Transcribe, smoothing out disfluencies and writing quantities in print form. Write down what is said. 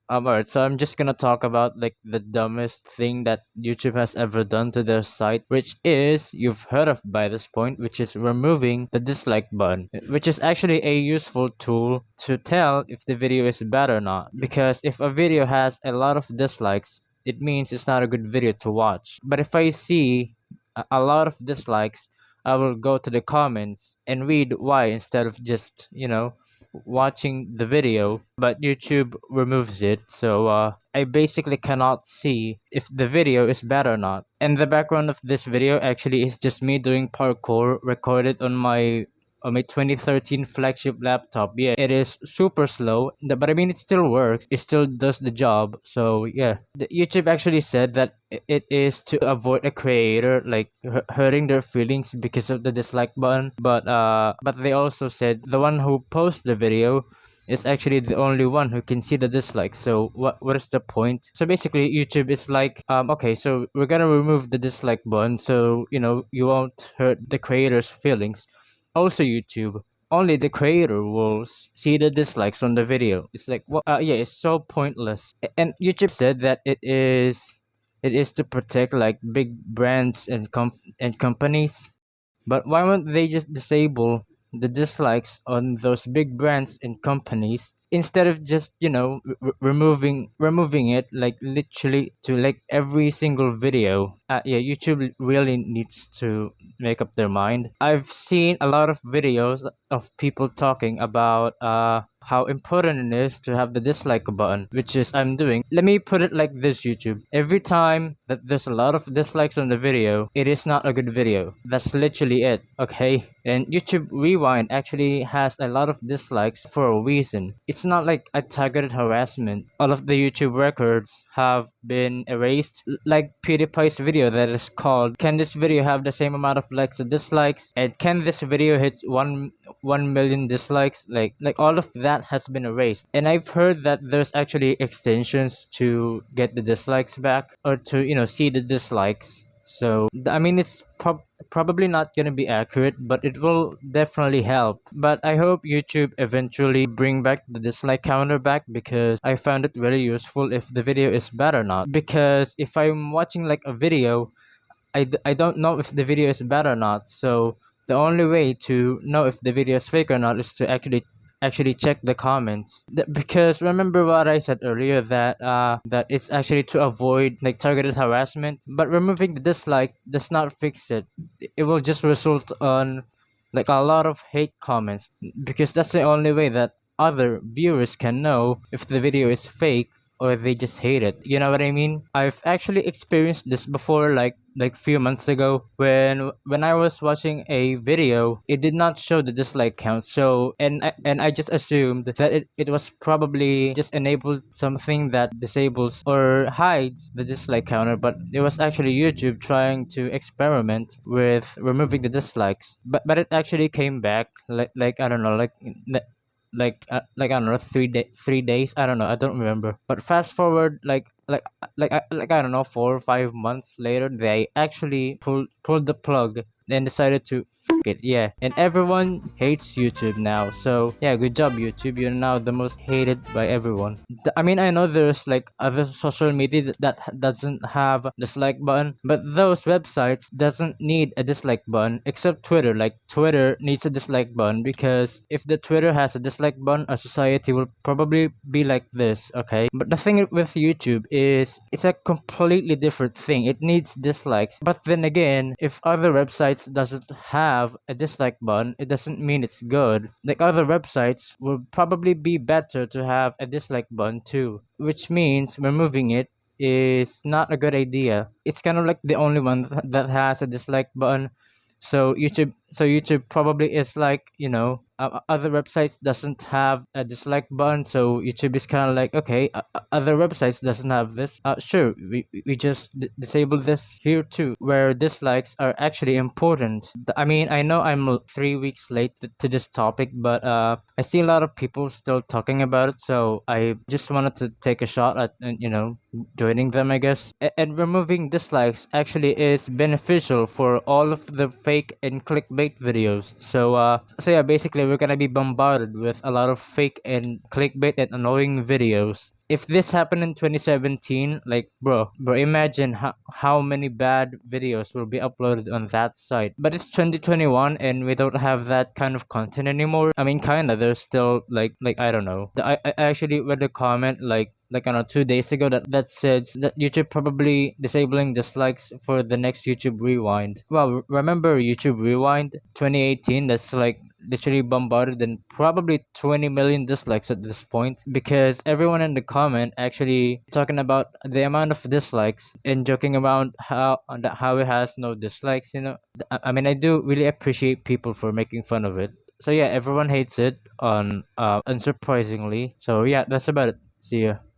Alright, so I'm just gonna talk about like the dumbest thing that YouTube has ever done to their site, which is, you've heard of by this point, which is removing the dislike button, which is actually a useful tool to tell if the video is bad or not. Because if a video has a lot of dislikes, it means it's not a good video to watch. But if I see a lot of dislikes, I will go to the comments and read why instead of just, watching the video. But YouTube removes it, so I basically cannot see if the video is bad or not. And the background of this video actually is just me doing parkour recorded on my 2013 flagship laptop. Yeah, it is super slow, but I mean, it still works. It still does the job. So yeah, YouTube actually said that it is to avoid a creator like hurting their feelings because of the dislike button. But they also said the one who posts the video is actually the only one who can see the dislikes. So what is the point? So basically, YouTube is like, okay, so we're gonna remove the dislike button, so you won't hurt the creator's feelings. Also, YouTube, only the creator will see the dislikes on the video. It's like, what? Yeah, it's so pointless. And YouTube said that it is to protect like big brands and companies. But why won't they just disable the dislikes on those big brands and companies instead of just removing it like literally to like every single video? Yeah, YouTube really needs to make up their mind. I've seen a lot of videos of people talking about how important it is to have the dislike button, which is I'm doing. Let me put it like this, YouTube. Every time that there's a lot of dislikes on the video, it is not a good video. That's literally it, okay? And YouTube Rewind actually has a lot of dislikes for a reason. It's not like a targeted harassment. All of the YouTube records have been erased, like PewDiePie's video that is called "Can this video have the same amount of likes or dislikes?" and "Can this video hit 1 million dislikes?" Like all of that has been erased. And I've heard that there's actually extensions to get the dislikes back, or to see the dislikes. So I mean, it's probably not gonna be accurate, but it will definitely help. But I hope YouTube eventually bring back the dislike counter back, because I found it very useful if the video is bad or not. Because if I'm watching like a video, I don't know if the video is bad or not. So the only way to know if the video is fake or not is to actually check the comments. Because remember what I said earlier, that it's actually to avoid like targeted harassment. But removing the dislikes does not fix it. It will just result on like a lot of hate comments, because that's the only way that other viewers can know if the video is fake or they just hate it. You know what I mean? I've actually experienced this before, like few months ago, when I was watching a video, it did not show the dislike count. So and I just assumed that it was probably just enabled something that disables or hides the dislike counter, but it was actually YouTube trying to experiment with removing the dislikes. But it actually came back like I don't know, like I don't know, 3 days. I don't know. I don't remember. But fast forward like I don't know, 4 or 5 months later, they actually pulled the plug and decided to it. Yeah, and everyone hates YouTube now. So yeah, good job, YouTube. You're now the most hated by everyone. I mean, I know there's like other social media that doesn't have dislike button, but those websites doesn't need a dislike button, except Twitter. Like Twitter needs a dislike button, because if the Twitter has a dislike button, our society will probably be like this. Okay, but the thing with YouTube is it's a completely different thing. It needs dislikes, but then again, if other websites doesn't have a dislike button, it doesn't mean it's good. Like other websites will probably be better to have a dislike button too, which means removing it is not a good idea. It's kind of like the only one that has a dislike button. So YouTube probably is like, other websites doesn't have a dislike button, so YouTube is kind of like, okay, other websites doesn't have this, sure, we just disable this here too, where dislikes are actually important. I mean, I know I'm 3 weeks late to this topic, but I see a lot of people still talking about it, so I just wanted to take a shot at joining them, I guess. And removing dislikes actually is beneficial for all of the fake and clickbait videos. So yeah, basically we're gonna be bombarded with a lot of fake and clickbait and annoying videos. if this happened in 2017, like bro, imagine how many bad videos will be uploaded on that site. But it's 2021 and we don't have that kind of content anymore. I mean, kinda. There's still like I don't know. I actually read a comment like I don't know 2 days ago that said that YouTube probably disabling dislikes for the next YouTube Rewind. Well, remember YouTube Rewind 2018? That's like literally bombarded and probably 20 million dislikes at this point because everyone in the comment actually talking about the amount of dislikes and joking around how it has no dislikes. I mean, I do really appreciate people for making fun of it. So yeah, everyone hates it on unsurprisingly. So yeah, that's about it. See ya.